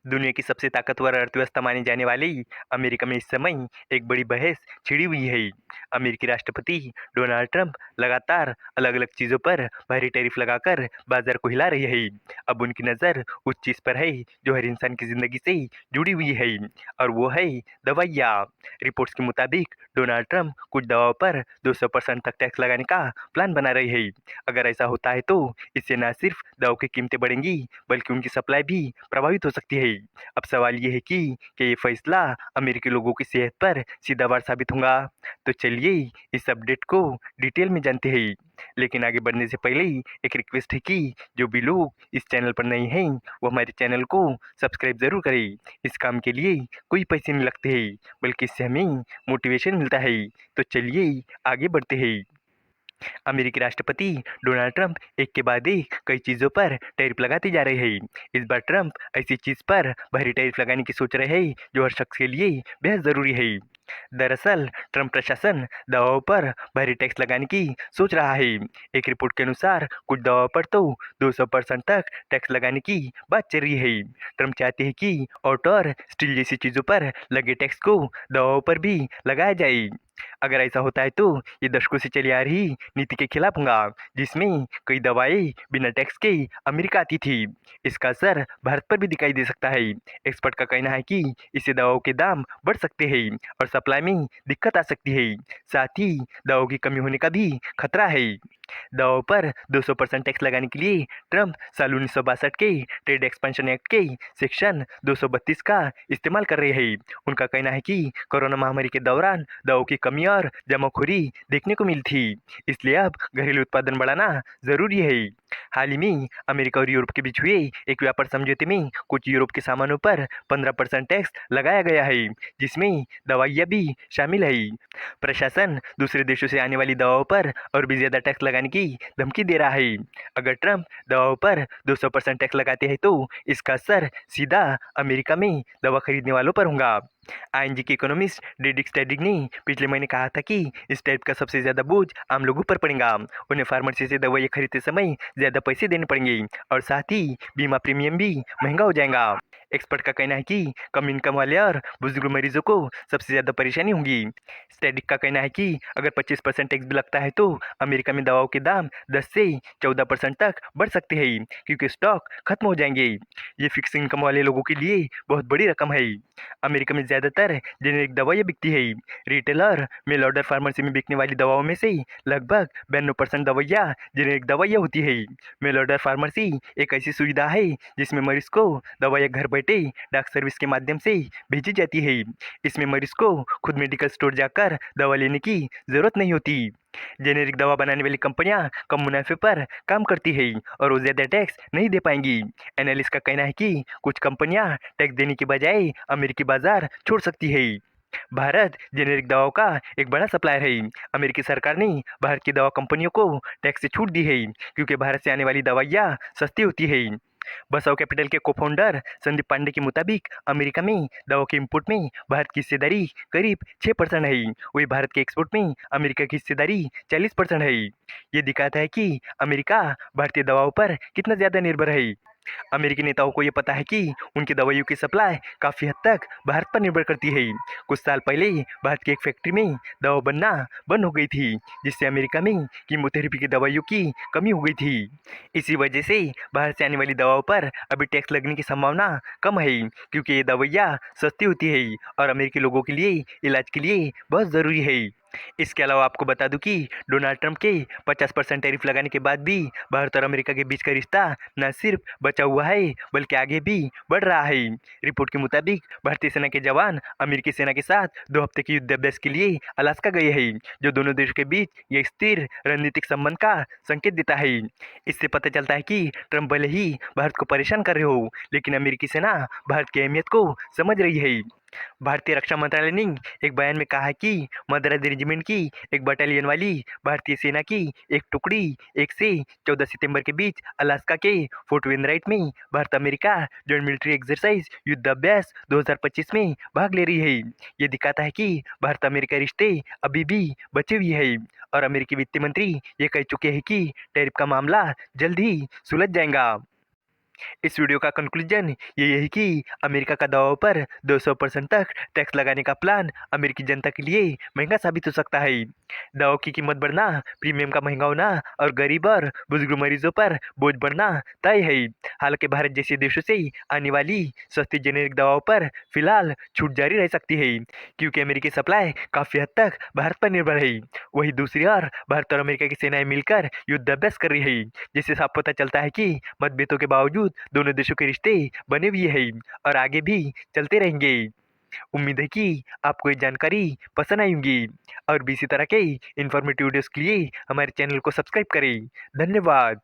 दुनिया की सबसे ताकतवर अर्थव्यवस्था मानी जाने वाली अमेरिका में इस समय एक बड़ी बहस छिड़ी हुई है। अमेरिकी राष्ट्रपति डोनाल्ड ट्रंप लगातार अलग-अलग चीजों पर भारी टैरिफ लगाकर बाजार को हिला रही है। अब उनकी नजर उस चीज पर है जो हर इंसान की जिंदगी से जुड़ी हुई है और वो है दवाइयाँ। रिपोर्ट्स के मुताबिक डोनाल्ड ट्रंप कुछ दवाओं पर 200% तक टैक्स लगाने का प्लान बना रही है। अगर ऐसा होता है तो इससे न सिर्फ दवाओं की कीमतें बढ़ेंगी बल्कि उनकी सप्लाई भी प्रभावित हो सकती है। अब सवाल ये है कि क्या ये फैसला अमेरिकी लोगों की सेहत पर सीधा वार साबित होगा? तो चलिए इस अपडेट को डिटेल में जानते हैं। लेकिन आगे बढ़ने से पहले एक रिक्वेस्ट है कि जो भी लोग इस चैनल पर नए हैं वो हमारे चैनल को सब्सक्राइब जरूर करें। इस काम के लिए कोई पैसे नहीं लगते हैं बल्कि इससे हमें मोटिवेशन मिलता है। तो चलिए आगे बढ़ते हैं। अमेरिकी राष्ट्रपति डोनाल्ड ट्रंप एक के बाद एक कई चीजों पर टैरिफ लगाते जा रहे हैं। इस बार ट्रंप ऐसी चीज पर भारी टैरिफ लगाने की सोच रहे हैं जो हर शख्स के लिए बेहद जरूरी है। दरअसल ट्रंप प्रशासन दवाओं पर भारी टैक्स लगाने की सोच रहा है। एक रिपोर्ट के अनुसार कुछ दवाओं पर तो 200% तक टैक्स लगाने की बात चल रही है। ट्रंप चाहते हैं कि ऑटो और स्टील जैसी चीजों पर लगे टैक्स को दवाओं पर भी लगाया जाए। अगर ऐसा होता है तो ये दशकों से चली आ रही नीति के खिलाफ होगा जिसमें कई दवाएं बिना टैक्स के अमेरिका आती थी। इसका असर भारत पर भी दिखाई दे सकता है। एक्सपर्ट का कहना है कि इससे दवाओं के दाम बढ़ सकते हैं और सप्लाई में दिक्कत आ सकती है। साथ ही दवाओं की कमी होने का भी खतरा है। दवाओं पर 200% टैक्स लगाने के लिए ट्रंप साल 1962 के ट्रेड एक्सपेंशन एक्ट के सेक्शन 232 का इस्तेमाल कर रहे हैं। उनका कहना है कि कोरोना महामारी के दौरान दवाओं की कमी और जमाखोरी देखने को मिली थी, इसलिए अब घरेलू उत्पादन बढ़ाना जरूरी है। हाल ही में अमेरिका और यूरोप के बीच हुए एक व्यापार समझौते में कुछ यूरोप के सामानों पर 15% टैक्स लगाया गया है, जिसमें दवाइयाँ भी शामिल है। प्रशासन दूसरे देशों से आने वाली दवाओं पर और भी ज्यादा टैक्स लगाने की धमकी दे रहा है। अगर ट्रंप दवाओं पर 200% टैक्स लगाते हैं तो इसका असर सीधा अमेरिका में दवा खरीदने वालों पर होगा। आईएनजी के इकोनॉमिस्ट डेडिक स्टैडिक ने पिछले महीने कहा था कि इस टाइप का सबसे ज्यादा बोझ आम लोगों पर पड़ेगा। उन्हें फार्मेसी से दवाइयाँ खरीदते समय ज्यादा पैसे देने पड़ेंगे और साथ ही बीमा प्रीमियम भी महंगा हो जाएगा। एक्सपर्ट का कहना है कि कम इनकम वाले और बुजुर्ग मरीजों को सबसे ज्यादा परेशानी होगी। स्टैटिक का कहना है कि अगर 25% टैक्स भी लगता है तो अमेरिका में दवाओं के दाम 10 से 14% तक बढ़ सकते हैं क्योंकि स्टॉक खत्म हो जाएंगे। ये फिक्स इनकम वाले लोगों के लिए बहुत बड़ी रकम है। अमेरिका में ज्यादातर जेनेरिक दवाइयाँ बिकती है। रिटेल और मेल ऑर्डर फार्मेसी में बिकने वाली दवाओं में से लगभग 92% दवाइयाँ जेनेरिक दवाइयाँ होती है। मेल ऑर्डर फार्मेसी एक ऐसी सुविधा है जिसमें मरीज को दवाइयाँ घर बैठे डाक सर्विस के माध्यम से भेजी जाती है। इसमें मरीज को खुद मेडिकल स्टोर जाकर दवा लेने की जरूरत नहीं होती। जेनेरिक दवा बनाने वाली कंपनियां कम मुनाफे पर काम करती है और वो ज्यादा टैक्स नहीं दे पाएंगी। एनालिस्ट का कहना है कि कुछ कंपनियां टैक्स देने के बजाय अमेरिकी बाजार छोड़ सकती है। भारत जेनेरिक दवाओं का एक बड़ा सप्लायर है। अमेरिकी सरकार ने भारत की दवा कंपनियों को टैक्स से छूट दी है क्योंकि भारत से आने वाली दवाइयाँ सस्ती होती है। बसाव कैपिटल के को-फाउंडर संदीप पांडे के मुताबिक अमेरिका में दवा के इंपोर्ट में भारत की हिस्सेदारी करीब 6% है, वही भारत के एक्सपोर्ट में अमेरिका की हिस्सेदारी 40% है। ये दिखाता है कि अमेरिका भारतीय दवाओं पर कितना ज्यादा निर्भर है। अमेरिकी नेताओं को ये पता है कि उनकी दवाइयों की सप्लाई काफी हद तक भारत पर निर्भर करती है। कुछ साल पहले भारत की एक फैक्ट्री में दवा बनना बंद हो गई थी, जिससे अमेरिका में कीमोथेरेपी की दवाइयों की कमी हो गई थी। इसी वजह से बाहर से आने वाली दवाओं पर अभी टैक्स लगने की संभावना कम है क्योंकि ये दवाइयाँ सस्ती होती है और अमेरिकी लोगों के लिए इलाज के लिए बहुत ज़रूरी है। इसके अलावा आपको बता दूं कि डोनाल्ड ट्रंप के 50% टैरिफ लगाने के बाद भी भारत और अमेरिका के बीच का रिश्ता न सिर्फ बचा हुआ है बल्कि आगे भी बढ़ रहा है। रिपोर्ट के मुताबिक भारतीय सेना के जवान अमेरिकी सेना के साथ 2 हफ्ते के युद्धाभ्यास के लिए अलास्का गए हैं, जो दोनों देशों के बीच एक स्थिर रणनीतिक संबंध का संकेत देता है। इससे पता चलता है कि ट्रंप भले ही भारत को परेशान कर रहे हो लेकिन अमेरिकी सेना भारत की अहमियत को समझ रही है। भारतीय रक्षा मंत्रालय ने एक बयान में कहा है कि मद्रास रेजिमेंट की एक बटालियन वाली भारतीय सेना की एक टुकड़ी 1 से 14 सितंबर के बीच अलास्का के फोर्ट वेनराइट में Bharat America joint military exercise युद्धाभ्यास 2025 में भाग ले रही है। ये दिखाता है कि भारत अमेरिका रिश्ते अभी भी बचे हुए हैं और अमेरिकी वित्त मंत्री ये कह चुके हैं कि टैरिफ का मामला जल्द ही सुलझ जाएगा। इस वीडियो का कंक्लूजन ये यही कि अमेरिका का दवाओं पर 200% तक टैक्स लगाने का प्लान अमेरिकी जनता के लिए महंगा साबित हो सकता है। दवाओं की कीमत बढ़ना, प्रीमियम का महंगा होना और गरीब और बुजुर्ग मरीजों पर बोझ बढ़ना तय है। हालांकि भारत जैसे देशों से आने वाली सस्ती जेनेरिक दवाओं पर फिलहाल छूट जारी रह सकती है, क्योंकि अमेरिकी सप्लाई काफी हद तक भारत पर निर्भर है। वहीं दूसरी ओर भारत और अमेरिका की सेनाएं मिलकर युद्धाभ्यास कर रही है, जिससे साफ पता चलता है कि मतभेदों के बावजूद दोनों देशों के रिश्ते बने हुए हैं और आगे भी चलते रहेंगे। उम्मीद है कि आपको ये जानकारी पसंद आई होगी और भी इसी तरह के इन्फॉर्मेटिव वीडियोस के लिए हमारे चैनल को सब्सक्राइब करें। धन्यवाद।